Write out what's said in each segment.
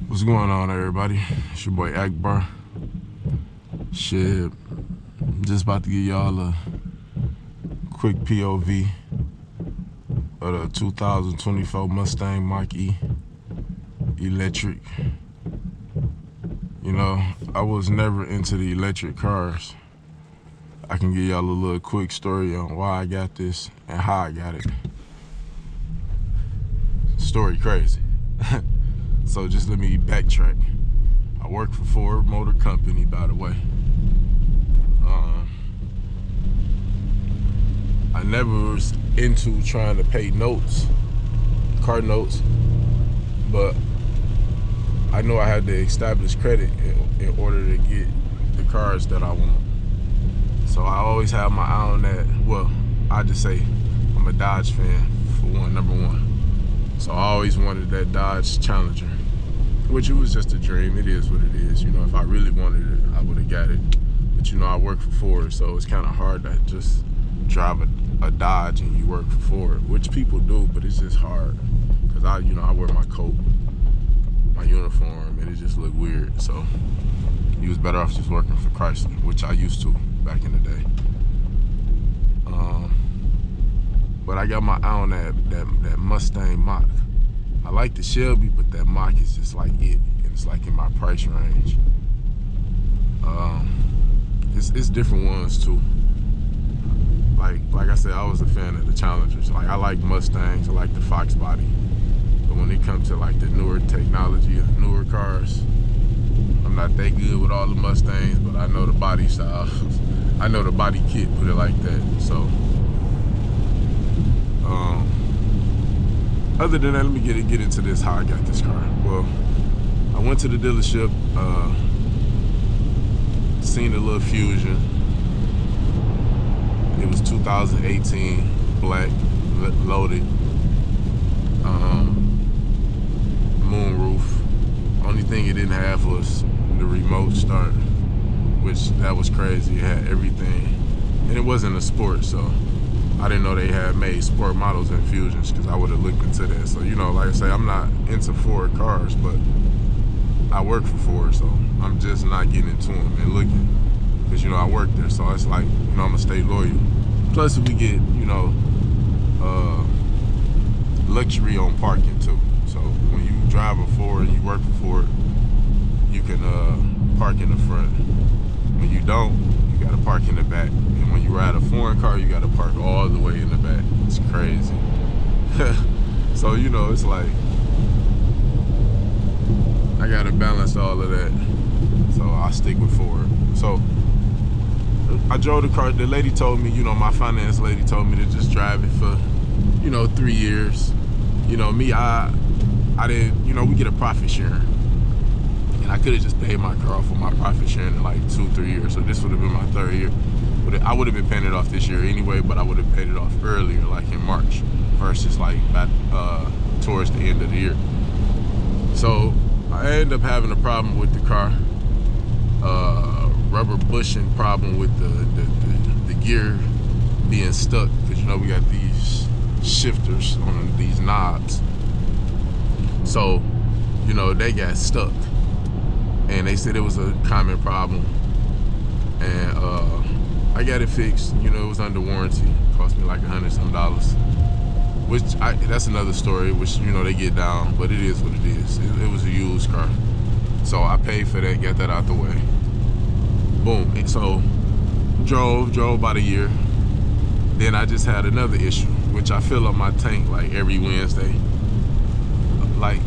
What's going on, everybody? It's your boy Akbar. Shit, just about to give y'all a quick POV of the 2024 Mustang Mach E electric. You know, I was never into the electric cars. I can give y'all a little quick story on why I got this and how I got it. Story crazy. So just let me backtrack. I work for Ford Motor Company, by the way. I never was into trying to pay notes, car notes, but I know I had to establish credit in order to get the cars that I want. So I always have my eye on that. Well, I just say I'm a Dodge fan, for one, number one. So I always wanted that Dodge Challenger, which it was just a dream. It is what it is. You know, if I really wanted it, I would have got it. But you know, I work for Ford, so it's kind of hard to just drive a Dodge and you work for Ford, which people do, but it's just hard. Cause I wear my coat, my uniform, and it just looked weird. So you was better off just working for Chrysler, which I used to back in the day. But I got my eye on that Mustang Mach. I like the Shelby, but that Mach is just like it. And it's like in my price range. It's different ones too. Like I said, I was a fan of the Challengers. Like I like Mustangs, I like the Fox body. But when it comes to like the newer technology and the newer cars, I'm not that good with all the Mustangs, but I know the body style. I know the body kit, put it like that. So other than that, let me get into this, how I got this car. Well, I went to the dealership, seen the little Fusion. It was 2018, black, loaded, moonroof. Only thing it didn't have was the remote start, which that was crazy. It had everything, and it wasn't a sport, so I didn't know they had made sport models and Fusions, because I would have looked into that. So, you know, like I say, I'm not into Ford cars, but I work for Ford, so I'm just not getting into them and looking. Because, you know, I work there, so it's like, you know, I'm going to stay loyal. Plus, we get, you know, luxury on parking, too. So, when you drive a Ford and you work for Ford, you can park in the front. When you don't, you got to park in the back. And when you ride a foreign car, you got to park all the way in the back. It's crazy. So, you know, it's like, I got to balance all of that. So I stick with Ford. So I drove the car. The lady told me, you know, my finance lady told me to just drive it for, you know, 3 years. You know, me, I didn't, you know, we get a profit sharing. And I could have just paid my car off with my profit sharing in like 2-3 years. So this would have been my 3rd year. But I would have been paying it off this year anyway, but I would have paid it off earlier, like in March, versus like back, towards the end of the year. So I ended up having a problem with the car, rubber bushing problem with the gear being stuck, because you know we got these shifters on these knobs. So, you know, they got stuck, and they said it was a common problem, and I got it fixed. You know, it was under warranty. It cost me like $100-some, which that's another story, which, you know, they get down, but it is what it is. It was a used car, so I paid for that, got that out the way. Boom. And so drove about a year. Then I just had another issue, which I fill up my tank like every Wednesday. Like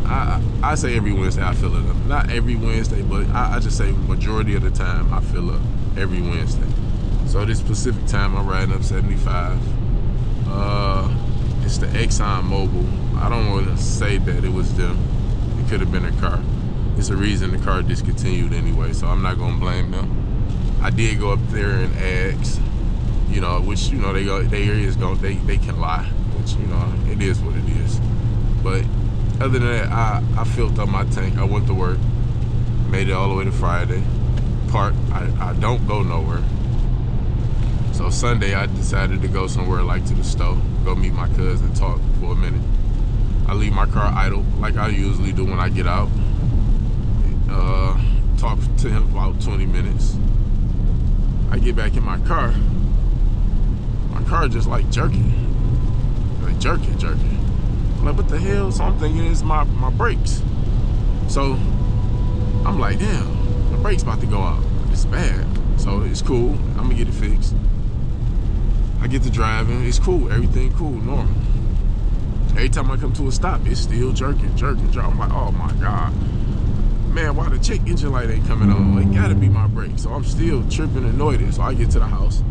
I say every Wednesday I fill it up. Not every Wednesday, but I just say majority of the time I fill up every Wednesday. So this specific time I'm riding up 75. It's the Exxon Mobil. I don't want to say that it was them. It could have been a car. it's a reason the car discontinued anyway, so I'm not gonna blame them. I did go up there and ask, you know, which, you know, they can lie, which, you know, it is what it is. But other than that, I filled up my tank. I went to work, made it all the way to Friday. Parked. I don't go nowhere. So Sunday, I decided to go somewhere like to the store, go meet my cousin, talk for a minute. I leave my car idle like I usually do when I get out. Talk to him for about 20 minutes. I get back in my car just like jerking. Like jerking. I'm like, what the hell? So I'm thinking it's my brakes. So I'm like, damn, the brakes about to go out. It's bad. So it's cool. I'm gonna get it fixed. I get to driving. It's cool. Everything cool, normal. Every time I come to a stop, it's still jerking. I'm like, oh my God. Man, why the check engine light ain't coming on? It gotta be my brakes. So I'm still tripping and annoyed. So I get to the house,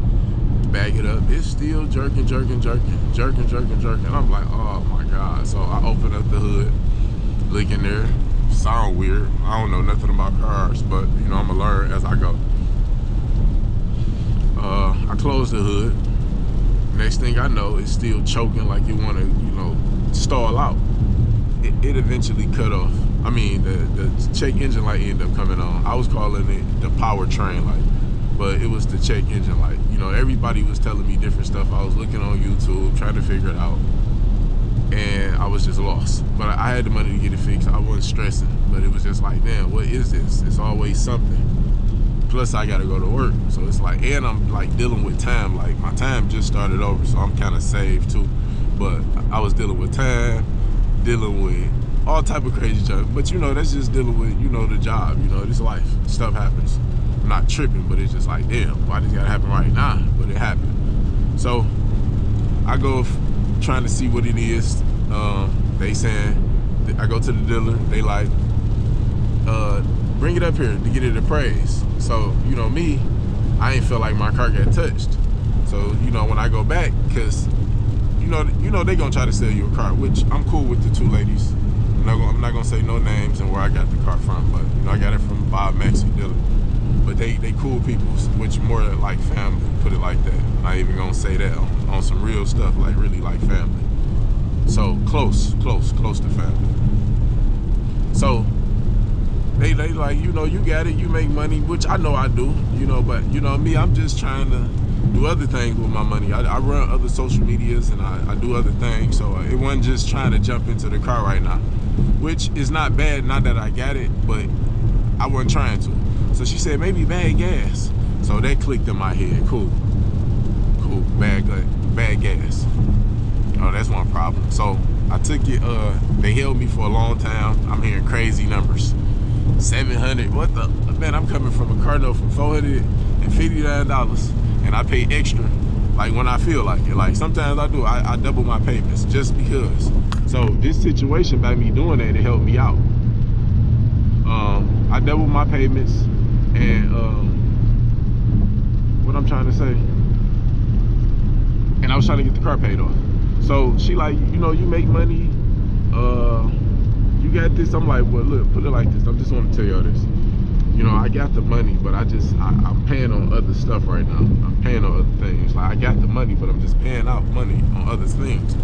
bag it up. It's still jerking. I'm like, oh my God. So I open up the hood, look in there. Sound weird. I don't know nothing about cars, but you know, I'm gonna learn as I go. I close the hood. Next thing I know, it's still choking like you wanna, you know, stall out. It eventually cut off. I mean, the check engine light ended up coming on. I was calling it the powertrain light, but it was the check engine light. You know, everybody was telling me different stuff. I was looking on YouTube, trying to figure it out, and I was just lost. But I had the money to get it fixed. I wasn't stressing, but it was just like, damn, what is this? It's always something. Plus, I gotta go to work, so it's like, and I'm like dealing with time. Like my time just started over, so I'm kind of saved too. But I was dealing with time, dealing with all type of crazy stuff. But you know, that's just dealing with, you know, the job. You know, this life, stuff happens. I'm not tripping, but it's just like, damn, why this gotta happen right now? But it happened. So I go trying to see what it is. They saying, I go to the dealer. They like, bring it up here to get it appraised. So, you know me, I ain't feel like my car got touched. So, you know, when I go back, cause you know they gonna try to sell you a car, which I'm cool with the two ladies. I'm not gonna say no names and where I got the car from, but you know, I got it from Bob Maxey dealer. But they cool people, which more like family, put it like that. I'm not even gonna say that on some real stuff, like really like family. So close to family. So they like, you know, you got it, you make money, which I know I do, you know, but you know me, I'm just trying to do other things with my money. I run other social medias and I do other things, so it wasn't just trying to jump into the car right now, which is not bad, not that I got it, but I wasn't trying to. So she said, maybe bad gas. So that clicked in my head, cool, bad gas. Oh, that's one problem. So I took it, they held me for a long time. I'm hearing crazy numbers. 700, what the, man, I'm coming from a car note from $459, and I pay extra, like when I feel like it. Like sometimes I do, I double my payments just because. So this situation, by me doing that, it helped me out. I doubled my payments, and what I'm trying to say, and I was trying to get the car paid off. So she like, you know, you make money, you got this. I'm like, well, look, put it like this. I just want to tell y'all this. You know, I got the money, but I'm paying on other stuff right now. I'm paying on other things. Like I got the money, but I'm just paying out money on other things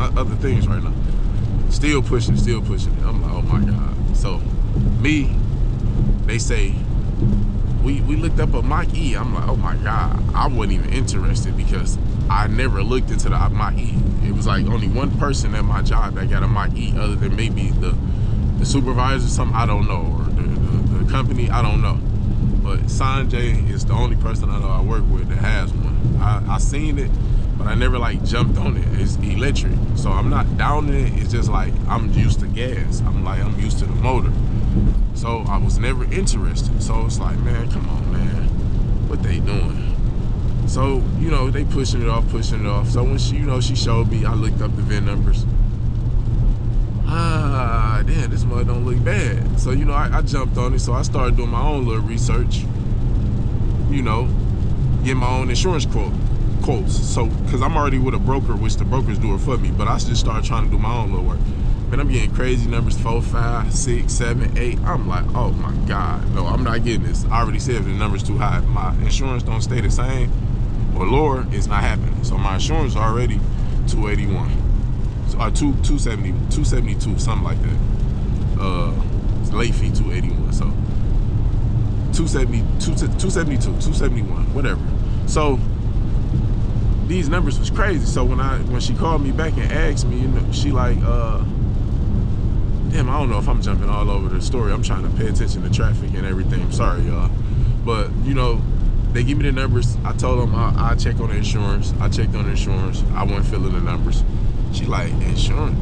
right now. Still pushing it. I'm like, oh my God. So me, they say, we looked up a Mach E. I'm like, oh my God. I wasn't even interested because I never looked into the Mach E. It was like only one person at my job that got a Mach E, other than maybe the supervisor or something, I don't know, or the company, I don't know. But Sanjay is the only person I know I work with that has one. I seen it, but I never like jumped on it. It's electric, so I'm not downing it. It's just like I'm used to gas. I'm used to the motor. So I was never interested. So it's like, man, come on, man, what they doing? So, you know, they pushing it off. So when she, you know, she showed me, I looked up the VIN numbers. Damn, this mud don't look bad. So, you know, I jumped on it. So I started doing my own little research, you know, get my own insurance quotes. So, because I'm already with a broker, which the brokers do it for me, but I just started trying to do my own little work. Man, I'm getting crazy numbers, 4, 5, 6, 7, 8. I'm like, oh my God, no, I'm not getting this. I already said if the number's too high, if my insurance don't stay the same or lower, it's not happening. So my insurance already 281. So 270, 272, something like that. It's late fee 281. So 270, 272, 271, whatever. So these numbers was crazy. So when she called me back and asked me, you know, she like, damn, I don't know if I'm jumping all over the story. I'm trying to pay attention to traffic and everything. I'm sorry, y'all. But, you know, they give me the numbers. I told them I check on the insurance. I checked on the insurance. I wasn't filling the numbers. She like, insurance,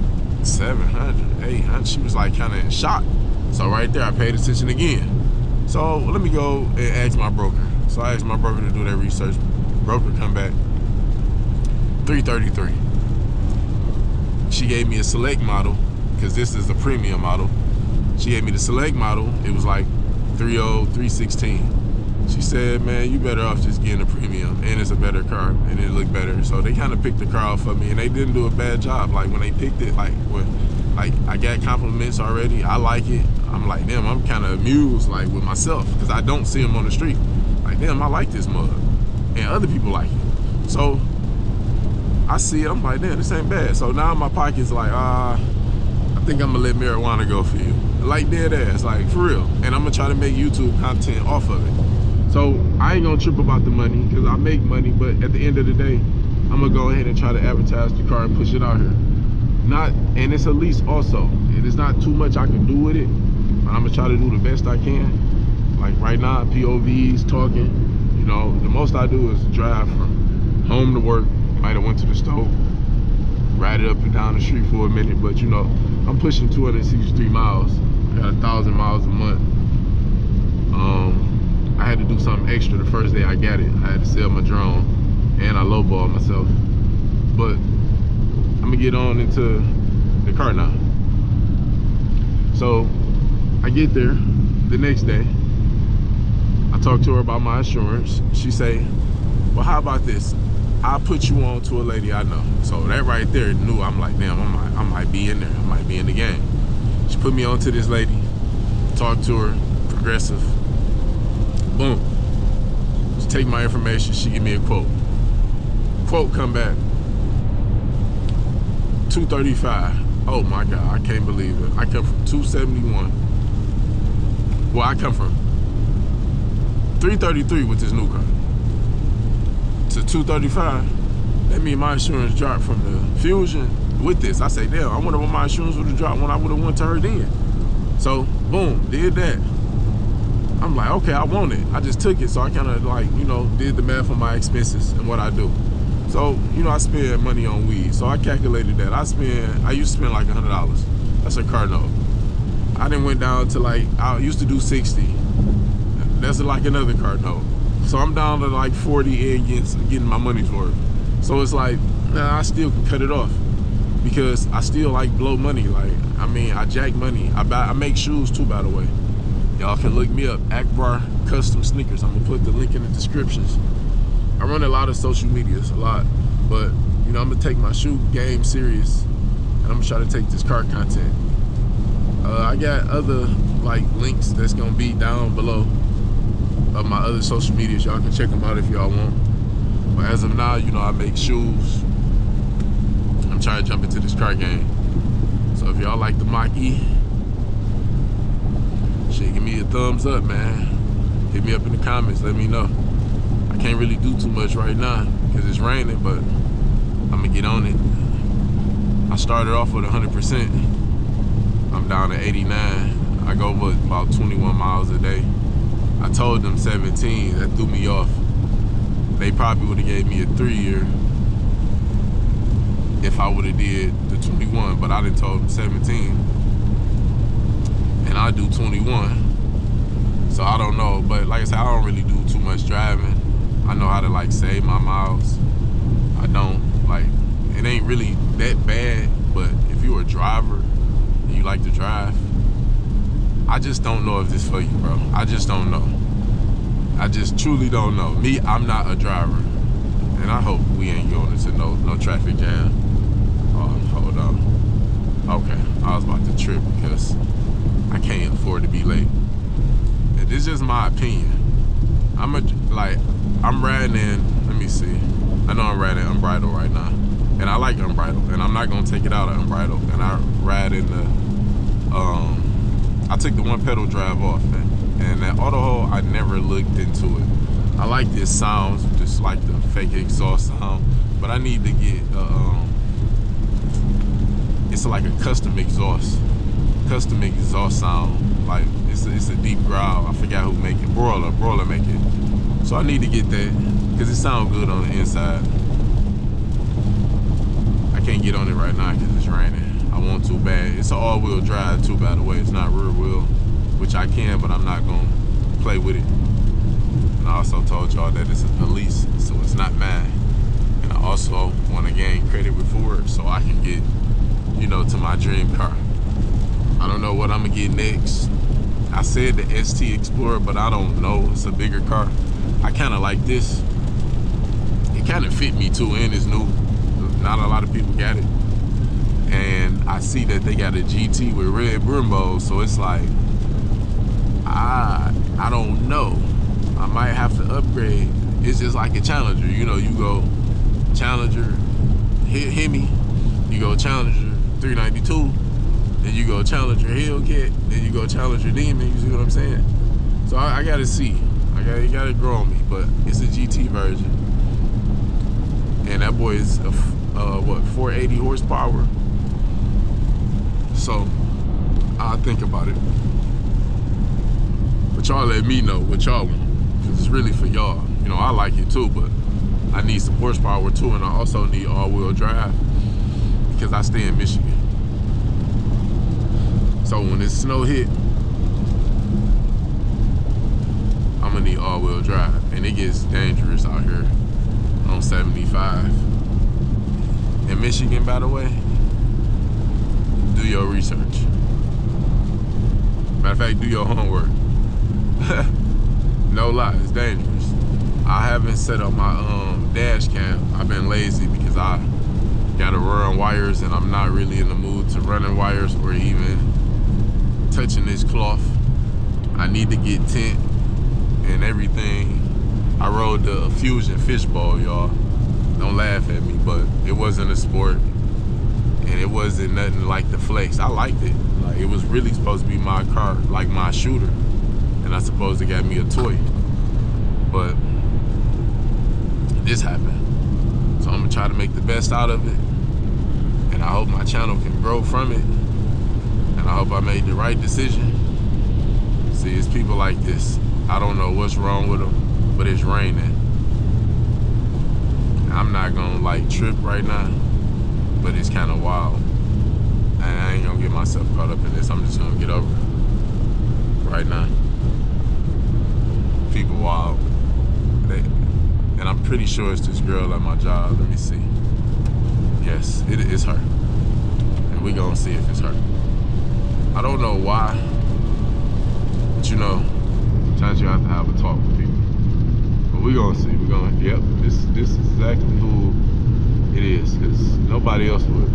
700, 800. She was like kind of in shock. So right there, I paid attention again. So let me go and ask my broker. So I asked my broker to do that research. Broker come back, 333. She gave me a select model, because this is the premium model. She gave me the select model. It was like 316. She said, man, you better off just getting a premium, and it's a better car, and it looked better. So they kind of picked the car out for me, and they didn't do a bad job. Like when they picked it, like I got compliments already. I like it. I'm like, damn, I'm kind of amused like with myself, because I don't see them on the street. Like, damn, I like this mug, and other people like it. So I see it, I'm like, damn, this ain't bad. So now my pocket's like, I think I'm gonna let marijuana go for you. Like dead ass, like for real. And I'm gonna try to make YouTube content off of it. So I ain't gonna trip about the money, because I make money, but at the end of the day, I'm gonna go ahead and try to advertise the car and push it out here. And it's a lease also. It is not too much I can do with it, but I'm gonna try to do the best I can. Like right now, POVs, talking, you know, the most I do is drive from home to work. Might have went to the store, ride it up and down the street for a minute, but you know, I'm pushing 263 miles. I got 1,000 miles a month. I had to do something extra the first day I got it. I had to sell my drone, and I lowballed myself. But I'm gonna get on into the car now. So I get there the next day. I talk to her about my insurance. She say, well, how about this? I'll put you on to a lady I know. So that right there knew, I'm like, damn, I might be in there. I might be in the game. She put me on to this lady, talk to her, progressive. Boom. She take my information, she give me a quote. Quote come back, 235. Oh my God, I can't believe it. I come from 271. Well, I come from 333 with this new car to 235. That means my insurance dropped from the Fusion with this. I say, damn, I wonder what my insurance would have dropped when I would have went to her then. So boom, did that. I'm like, okay, I want it. I just took it, so I kind of like, you know, did the math on my expenses and what I do. So, you know, I spend money on weed. So I calculated that. I used to spend like $100. That's a car note. I then went down to like, I used to do 60. That's like another car note. So I'm down to like 40 and getting my money's worth. So it's like, nah, I still can cut it off, because I still like blow money. Like, I mean, I jack money. I make shoes too, by the way. Y'all can look me up, Akbar Custom Sneakers. I'm gonna put the link in the descriptions. I run a lot of social medias, a lot, but you know, I'm gonna take my shoe game serious, and I'm gonna try to take this car content. I got other like links that's gonna be down below of my other social medias. Y'all can check them out if y'all want. But as of now, you know, I make shoes. I'm trying to jump into this car game. So if y'all like the Mach E, shit, give me a thumbs up, man. Hit me up in the comments, let me know. I can't really do too much right now because it's raining, but I'm gonna get on it. I started off with 100%. I'm down to 89. I go with about 21 miles a day. I told them 17, that threw me off. They probably would have gave me a 3-year if I would have did the 21, but I done told them 17. And I do 21. So I don't know, but like I said, I don't really do too much driving. I know how to like save my miles. I don't, like, it ain't really that bad, but if you're a driver and you like to drive, I just don't know if this for you, bro. I just don't know. I just truly don't know. Me, I'm not a driver. And I hope we ain't going into no traffic jam. Hold on. Okay, I was about to trip because I can't afford to be late. And this is just my opinion. I'm riding in, let me see. I know I'm riding Unbridled right now. And I like Unbridled, and I'm not gonna take it out of Unbridled. And I ride in the, I took the one pedal drive off, and that auto hold, I never looked into it. I like this sound, just like the fake exhaust sound, but I need to get, it's like a custom exhaust sound. Like it's a deep growl. I forgot who make it. Broiler make it. So I need to get that because it sounds good on the inside. I can't get on it right now because it's raining. I want to bad. It's an all-wheel drive too, by the way. It's not rear wheel, which I can, but I'm not gonna play with it. And I also told y'all that it's a lease, so it's not mine. And I also want to gain credit with Ford so I can get, you know, to my dream car. I don't know what I'm gonna get next. I said the ST Explorer, but I don't know. It's a bigger car. I kind of like this. It kind of fit me too, and it's new. Not a lot of people got it. And I see that they got a GT with red Brembo, so it's like, I don't know. I might have to upgrade. It's just like a Challenger. You know, you go Challenger Hemi, you go Challenger 392, then you go Challenger Hellcat, then you go Challenger Demon. You see what I'm saying? So I gotta see. You gotta grow on me, but it's a GT version, and that boy is what, 480 horsepower. So I'll think about it. But y'all let me know what y'all want, because it's really for y'all. You know, I like it too, but I need some horsepower too, and I also need all-wheel drive because I stay in Michigan. So when this snow hit, I'm gonna need all-wheel drive, and it gets dangerous out here on 75. In Michigan, by the way, do your research. Matter of fact, do your homework. No lie, it's dangerous. I haven't set up my dash cam. I've been lazy because I gotta run wires, and I'm not really in the mood to running wires or even touching this cloth. I need to get tint and everything. I rode the Fusion fishbowl, y'all. Don't laugh at me, but it wasn't a sport, and it wasn't nothing like the Flex. I liked it. Like, it was really supposed to be my car, like my shooter, and I supposed to get me a toy, but this happened. So I'm gonna try to make the best out of it, and I hope my channel can grow from it, and I hope I made the right decision. See, it's people like this. I don't know what's wrong with them, but it's raining. I'm not gonna like trip right now, but it's kind of wild. And I ain't gonna get myself caught up in this. I'm just gonna get over it right now. People wild. And I'm pretty sure it's this girl at my job. Let me see. Yes, it is her. And we gonna see if it's her. I don't know why, but you know, sometimes you have to have a talk with people. But we gonna see. We gonna, yep, this is exactly who it is, because nobody else would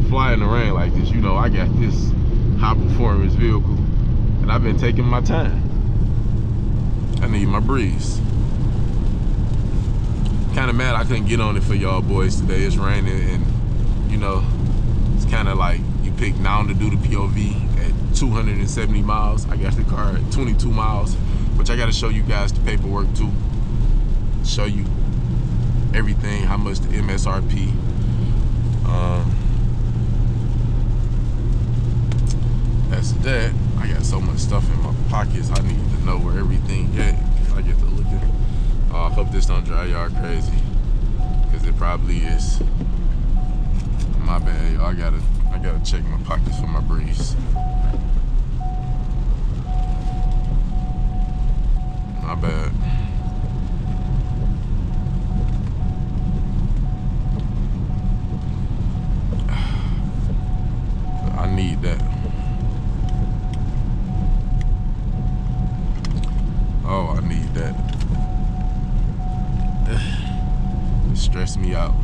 fly in the rain like this. You know, I got this high performance vehicle, and I've been taking my time. I need my breeze. Kind of mad I couldn't get on it for y'all boys today. It's raining, and you know, it's kind of like you pick now to do the POV at 270 miles. I got the car at 22 miles, which I got to show you guys the paperwork too. Show you everything, how much the MSRP. That's that. I got so much stuff in my pockets. I need to know where everything at if I get to looking. I hope this don't drive y'all crazy, because it probably is. My bad, y'all. I gotta check my pockets for my breeze. My bad. I need that. Oh, I need that. It stressed me out.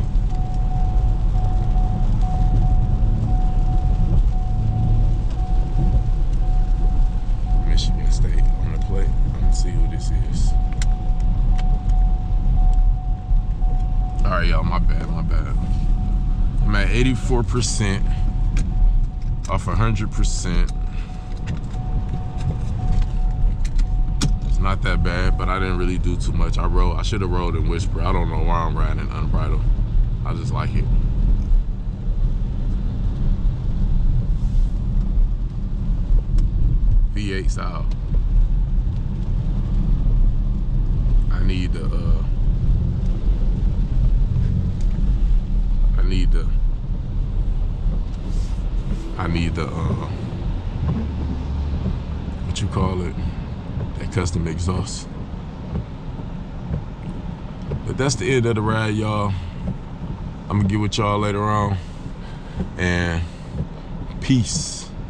see who this is. All right, y'all, my bad. I'm at 84% off 100%. It's not that bad, but I didn't really do too much. I should have rode in Whisper. I don't know why I'm riding Unbridled. I just like it. V8 style. I need the what you call it, that custom exhaust. But that's the end of the ride, y'all. I'm gonna get with y'all later on, and peace.